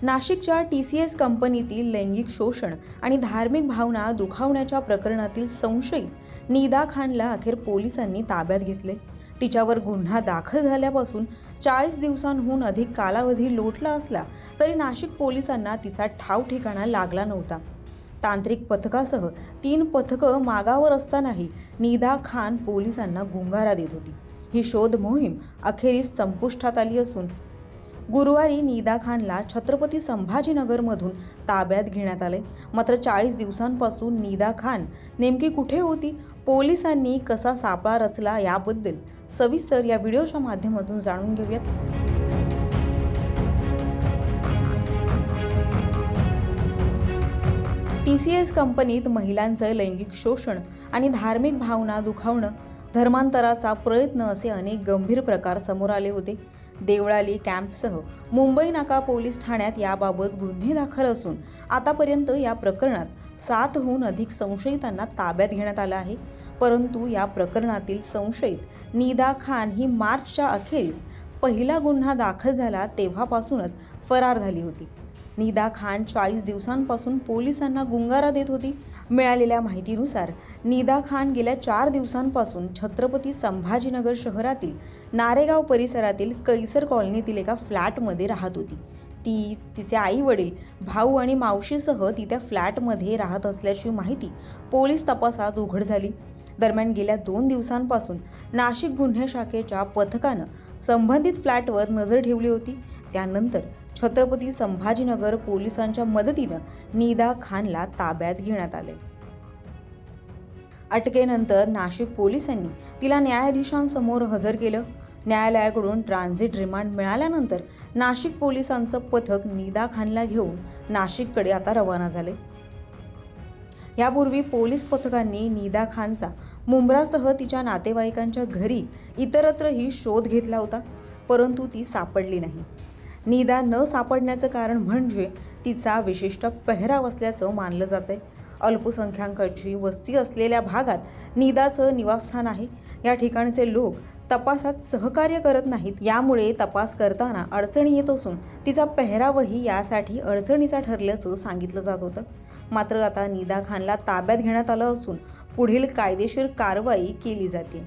नाशिकच्या TCS कंपनीतील लैंगिक शोषण आणि धार्मिक भावना दुखावण्याच्या प्रकरणातील संशयित निदा खानला अखेर पोलिसांनी ताब्यात घेतले। तिच्यावर गुन्हा दाखल झाल्यापासून 40 दिवसांहून अधिक कालावधी लोटला असला तरी नाशिक पोलिसांना तिचा ठाव ठिकाणा लागला नव्हता। तांत्रिक पथकासह 3 पथकं मागावर असतानाही निदा खान पोलिसांना गुंगारा देत होती। ही शोध मोहीम अखेरीस संपुष्टात आली असून गुरुवारी निदा खानला छत्रपती संभाजीनगरमधून ताब्यात घेण्यात आले। मात्र 40 दिवसांपासून निदा खान नेमकी कुठे होती, पोलिसांनी कसा सापळा रचला याबद्दल सविस्तर या व्हिडिओच्या माध्यमातून जाणून घेऊयात। TCS कंपनीत महिलांचं लैंगिक शोषण आणि धार्मिक भावना दुखावणं, धर्मांतराचा प्रयत्न असे अनेक गंभीर प्रकार समोर आले होते। देवळाली कॅम्पसह मुंबई नाका पोलीस ठाण्यात याबाबत गुन्हे दाखल असून आतापर्यंत या प्रकरणात 7हून अधिक संशयितांना ताब्यात घेण्यात आलं आहे। परंतु या प्रकरणातील संशयित निदा खान ही मार्चच्या अखेरीस पहिला गुन्हा दाखल झाला तेव्हापासूनच फरार झाली होती। निदा खान 40 दिवसांपासून पोलिसांना गुंगारा देत होती। मिळालेल्या माहितीनुसार निदा खान गेल्या 4 दिवसांपासून छत्रपती संभाजीनगर शहरातील नारेगाव परिसरातील कैसर कॉलनीतील एका फ्लॅटमध्ये राहत होती। ती, तिचे आई वडील, भाऊ आणि मावशीसह ती त्या फ्लॅटमध्ये राहत असल्याची माहिती पोलीस तपासात उघड झाली। दरम्यान गेल्या 2 दिवसांपासून नाशिक गुन्हे शाखेच्या पथकानं संबंधित फ्लॅटवर नजर ठेवली होती। त्यानंतर छत्रपती संभाजीनगर पोलिसांच्या मदतीनं निदा खानला ताब्यात घेण्यात आले। अटकेनंतर नाशिक पोलिसांनी तिला न्यायाधीशांसमोर हजर केलं। न्यायालयाकडून ट्रान्झिट रिमांड मिळाल्यानंतर नाशिक पोलिसांचं पथक निदा खानला घेऊन नाशिककडे आता रवाना झाले। यापूर्वी पोलीस पथकांनी निदा खानचा मुंब्रासह तिच्या नातेवाईकांच्या घरी इतरत्रही शोध घेतला होता, परंतु ती सापडली नाही। निदा न सापडण्याचं कारण म्हणजे तिचा विशिष्ट पेहराव असल्याचं मानलं जातंय। अल्पसंख्याकांची वस्ती असलेल्या भागात निदाचं निवासस्थान आहे। या ठिकाणचे लोक तपासात सहकार्य करत नाहीत, यामुळे तपास करताना अडचणी येत असून तिचा पेहरावही यासाठी अडचणीचा ठरल्याचं सांगितलं जात होतं। मात्र आता निदा खानला ताब्यात घेण्यात आलं असून पुढील कायदेशीर कारवाई केली जाते।